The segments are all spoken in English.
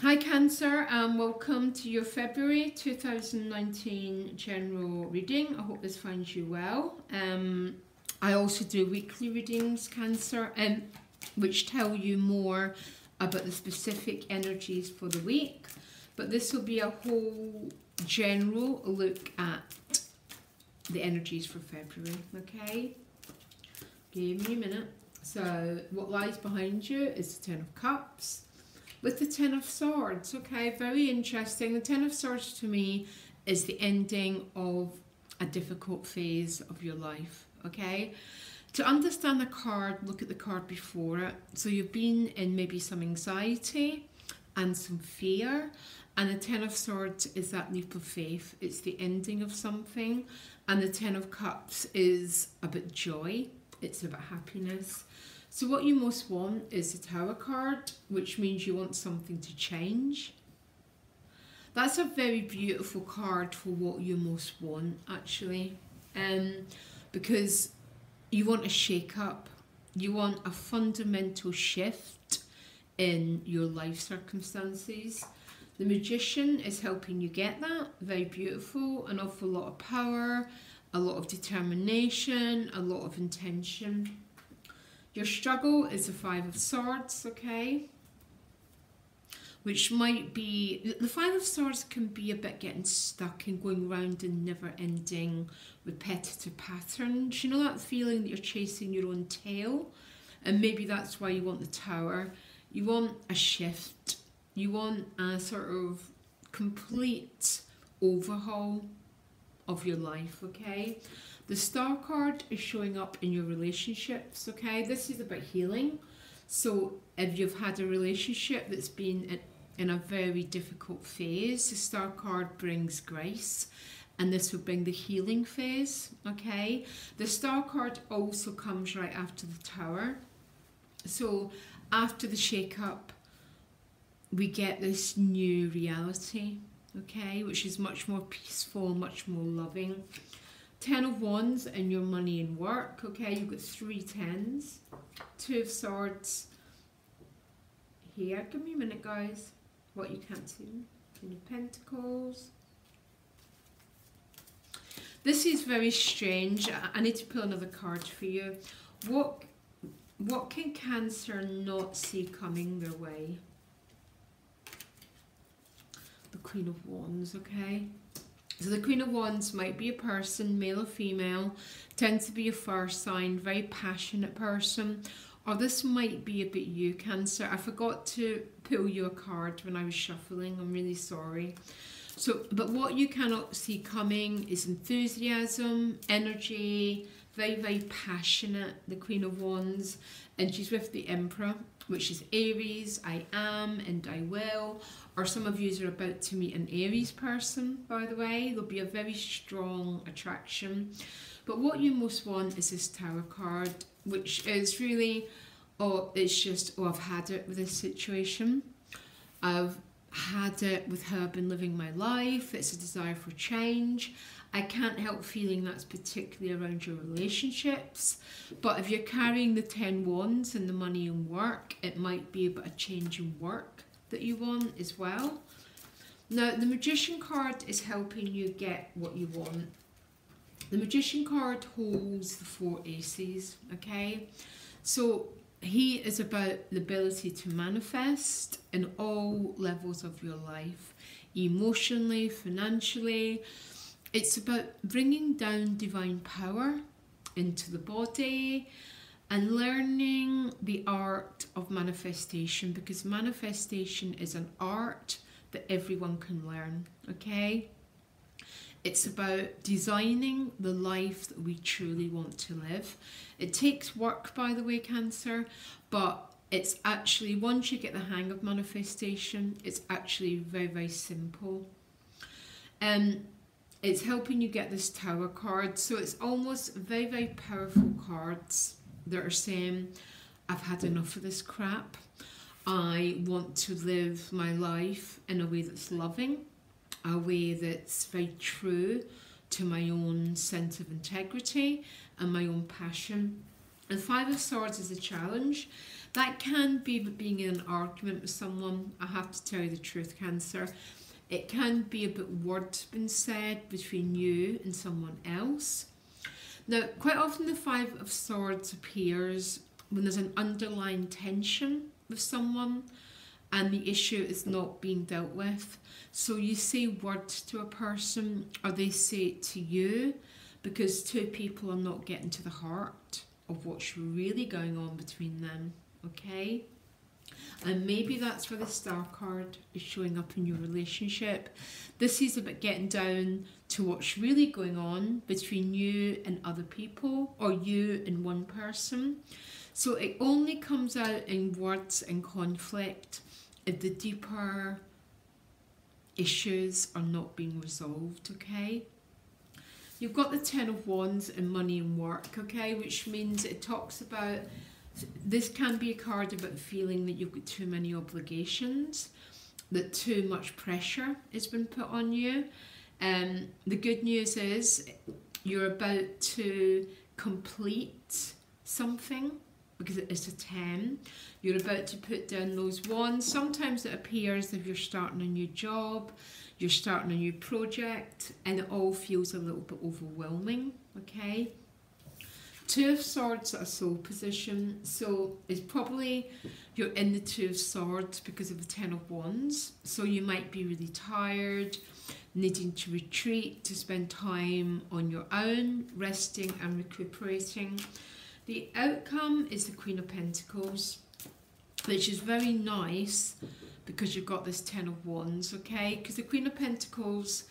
Hi Cancer, and welcome to your February 2019 general reading. I hope this finds you well. I also do weekly readings, Cancer, which tell you more about the specific energies for the week. But this will be a whole general look at the energies for February, okay? Give me a minute. So what lies behind you is the Ten of Cups with the Ten of Swords, okay? Very interesting. The Ten of Swords to me is the ending of a difficult phase of your life, okay? To understand the card, look at the card before it. So you've been in maybe some anxiety and some fear, and the Ten of Swords is that leap of faith. It's the ending of something, and the Ten of Cups is about joy. It's about happiness. So what you most want is the Tower card, which means you want something to change. That's a very beautiful card for what you most want, actually, because you want a shake-up. You want a fundamental shift in your life circumstances. The Magician is helping you get that. Very beautiful, an awful lot of power, a lot of determination, a lot of intention. Your struggle is the Five of Swords, okay? Which might be, the Five of Swords can be a bit getting stuck and going round in never-ending repetitive patterns. You know that feeling that you're chasing your own tail? And maybe that's why you want the Tower. You want a shift. You want a sort of complete overhaul of your life, okay? The Star card is showing up in your relationships, okay? This is about healing. So if you've had a relationship that's been in a very difficult phase, the Star card brings grace, and this will bring the healing phase, okay? The Star card also comes right after the Tower. So after the shake-up, we get this new reality, okay? Which is much more peaceful, much more loving. Ten of Wands and your money and work, okay? You've got 3 tens. Two of Swords here. Give me a minute, guys. What you can't see. Queen of Pentacles. This is very strange. I need to pull another card for you. What can Cancer not see coming their way? The Queen of Wands, okay? So the Queen of Wands might be a person, male or female, tends to be a fire sign, very passionate person, or this might be a bit you, Cancer. I forgot to pull you a card when I was shuffling, I'm really sorry. So, but what you cannot see coming is enthusiasm, energy, very, very passionate, the Queen of Wands, and she's with the Emperor, which is Aries, I am and I will, or some of you are about to meet an Aries person, by the way. There'll be a very strong attraction. But what you most want is this Tower card, which is really, it's just, I've had it with this situation. I've had it with how I've been living my life. It's a desire for change. I can't help feeling that's particularly around your relationships. But if you're carrying the 10 Wands and the money and work, it might be about a change in work that you want as well. Now, the Magician card is helping you get what you want. The Magician card holds the 4 aces, okay? So he is about the ability to manifest in all levels of your life, emotionally, financially. It's about bringing down divine power into the body and learning the art of manifestation, because manifestation is an art that everyone can learn, okay? It's about designing the life that we truly want to live. It takes work, by the way, Cancer, but it's actually, once you get the hang of manifestation, it's actually very, very simple. It's helping you get this Tower card. So it's almost very, very powerful cards that are saying, I've had enough of this crap. I want to live my life in a way that's loving, a way that's very true to my own sense of integrity and my own passion. And Five of Swords is a challenge. That can be being in an argument with someone. I have to tell you the truth, Cancer. It can be about words being said between you and someone else. Now, quite often the Five of Swords appears when there's an underlying tension with someone and the issue is not being dealt with. So you say words to a person, or they say it to you, because two people are not getting to the heart of what's really going on between them, okay? And maybe that's where the Star card is showing up in your relationship. This is about getting down to what's really going on between you and other people, or you and one person. So it only comes out in words and conflict if the deeper issues are not being resolved, okay? You've got the Ten of Wands and money and work, okay, which means it talks about, this can be a card about feeling that you've got too many obligations, that too much pressure has been put on you. The good news is you're about to complete something, because it's a 10. You're about to put down those wands. Sometimes it appears if you're starting a new job, you're starting a new project, and it all feels a little bit overwhelming, okay? Two of Swords at a soul position, so it's probably you're in the Two of Swords because of the Ten of Wands, so you might be really tired, needing to retreat, to spend time on your own, resting and recuperating. The outcome is the Queen of Pentacles, which is very nice because you've got this Ten of Wands, okay? Because the Queen of Pentacles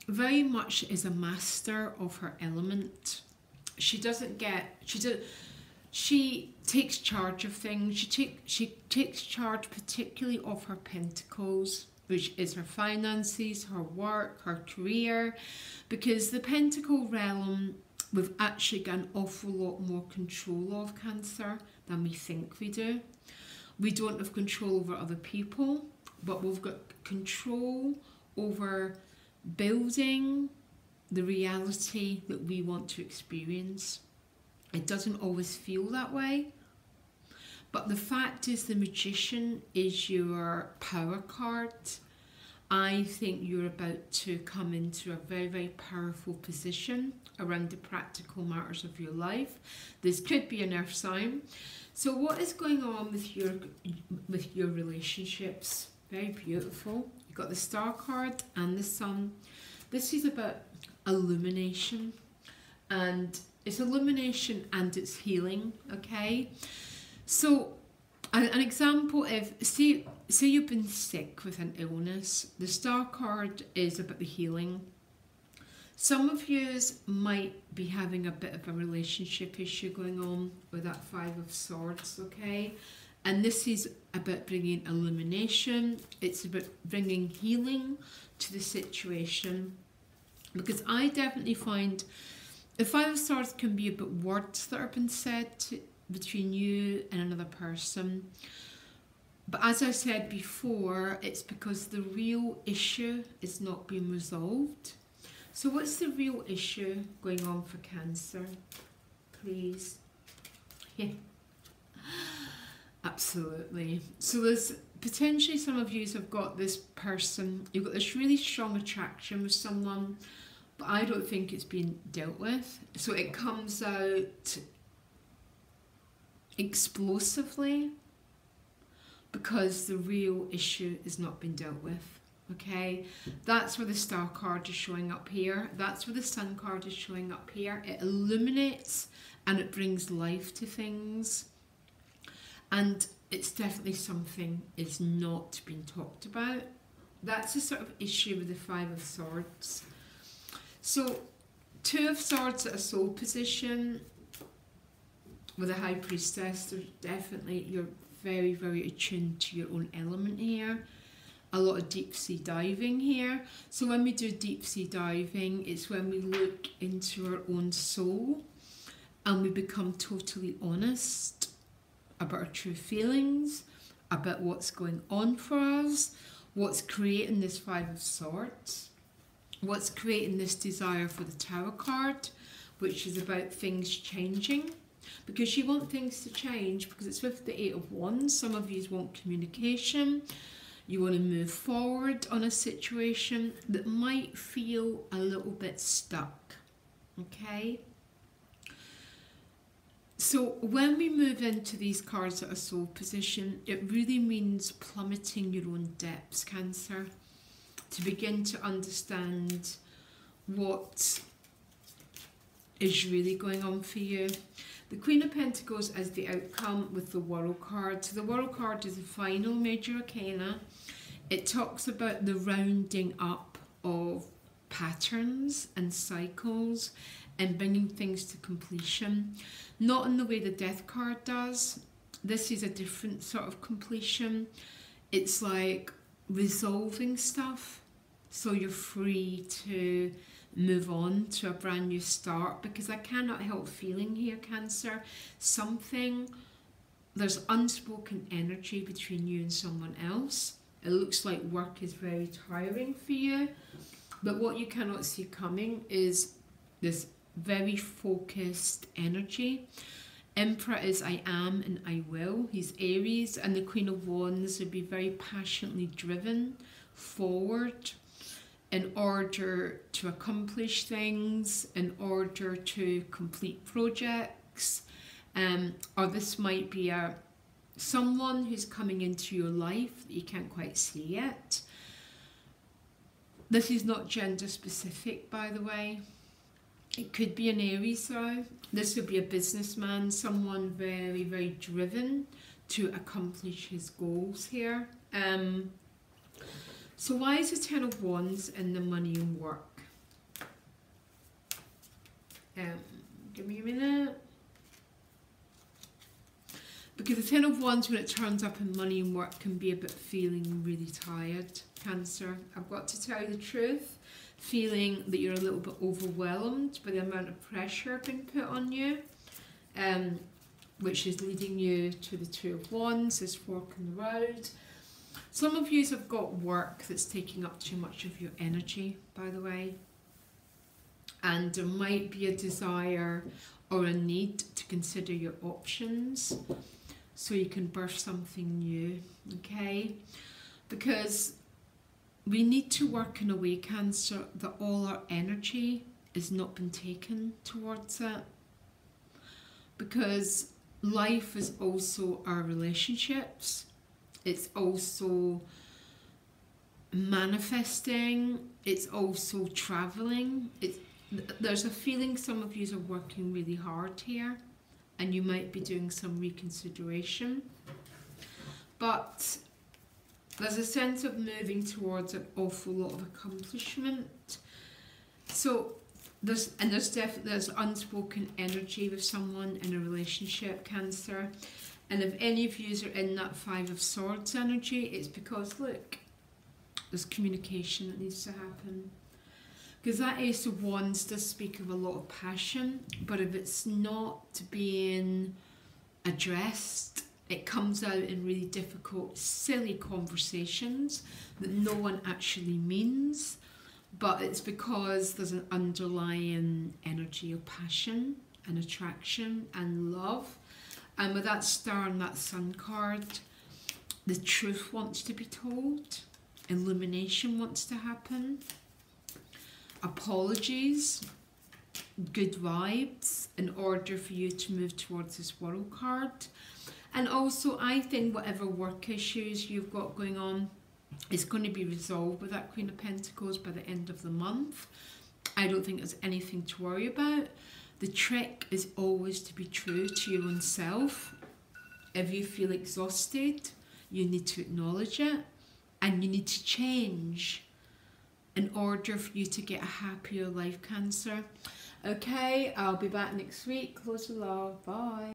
very much is a master of her element. She takes charge of things. She takes charge particularly of her pentacles, which is her finances, her work, her career, because the Pentacle realm, we've actually got an awful lot more control of, Cancer, than we think we do. We don't have control over other people, but we've got control over building the reality that we want to experience. It doesn't always feel that way, but the fact is the Magician is your power card. I think you're about to come into a very, very powerful position around the practical matters of your life. This could be an earth sign. So what is going on with your relationships? Very beautiful. You've got the Star card and the Sun. This is about illumination, and it's illumination and it's healing, okay? So an example of, say you've been sick with an illness, the Star card is about the healing. Some of you might be having a bit of a relationship issue going on with that Five of Swords, okay? And this is about bringing illumination. It's about bringing healing to the situation. Because I definitely find the Five of Swords can be about words that have been said between you and another person. But as I said before, it's because the real issue is not being resolved. So what's the real issue going on for Cancer? Please. Yeah. Absolutely. So there's potentially some of you have got this person, you've got this really strong attraction with someone, but I don't think it's been dealt with. So it comes out explosively because the real issue is not being dealt with. Okay, that's where the Star card is showing up here. That's where the Sun card is showing up here. It illuminates and it brings life to things. And it's definitely something is not being talked about. That's the sort of issue with the Five of Swords. So, Two of Swords at a soul position with a High Priestess. There's definitely, you're very, very attuned to your own element here. A lot of deep sea diving here. So when we do deep sea diving, it's when we look into our own soul and we become totally honest about our true feelings, about what's going on for us, what's creating this Five of Swords, what's creating this desire for the Tower card, which is about things changing. because you want things to change, because it's with the Eight of Wands. Some of you want communication. You want to move forward on a situation that might feel a little bit stuck. Okay? So when we move into these cards at a soul position, it really means plummeting your own depths, Cancer, to begin to understand what is really going on for you. The Queen of Pentacles as the outcome with the World card. So the World card is the final major arcana. It talks about the rounding up of patterns and cycles and bringing things to completion. Not in the way the Death card does. This is a different sort of completion. It's like resolving stuff so you're free to move on to a brand new start, because I cannot help feeling here, Cancer, there's unspoken energy between you and someone else. It looks like work is very tiring for you, but what you cannot see coming is this very focused energy. Emperor is I am and I will. He's Aries, and the Queen of Wands would be very passionately driven forward in order to accomplish things, in order to complete projects, or this might be someone who's coming into your life that you can't quite see yet. This is not gender specific, by the way. It could be an Aries though. This would be a businessman, someone very, very driven to accomplish his goals here. So why is the Ten of Wands in the money and work? Give me a minute. Because the Ten of Wands, when it turns up in money and work, can be a bit feeling really tired, Cancer. I've got to tell you the truth. Feeling that you're a little bit overwhelmed by the amount of pressure being put on you, which is leading you to the Two of Wands, this fork in the road. Some of you have got work that's taking up too much of your energy, by the way. And there might be a desire or a need to consider your options so you can birth something new, okay? Because we need to work in a way, Cancer, that all our energy has not been taken towards it. Because life is also our relationships. It's also manifesting. It's also traveling. There's a feeling some of you are working really hard here, and you might be doing some reconsideration. But there's a sense of moving towards an awful lot of accomplishment. So there's unspoken energy with someone in a relationship, Cancer. And if any of you are in that Five of Swords energy, it's because, look, there's communication that needs to happen. Because that Ace of Wands does speak of a lot of passion, but if it's not being addressed, it comes out in really difficult, silly conversations that no one actually means, but it's because there's an underlying energy of passion and attraction and love. And with that Star and that Sun card, the truth wants to be told, illumination wants to happen, apologies, good vibes in order for you to move towards this World card. And also, I think whatever work issues you've got going on is going to be resolved with that Queen of Pentacles by the end of the month. I don't think there's anything to worry about. The trick is always to be true to your own self. If you feel exhausted, you need to acknowledge it, and you need to change in order for you to get a happier life, Cancer. Okay, I'll be back next week. Close with love. Bye.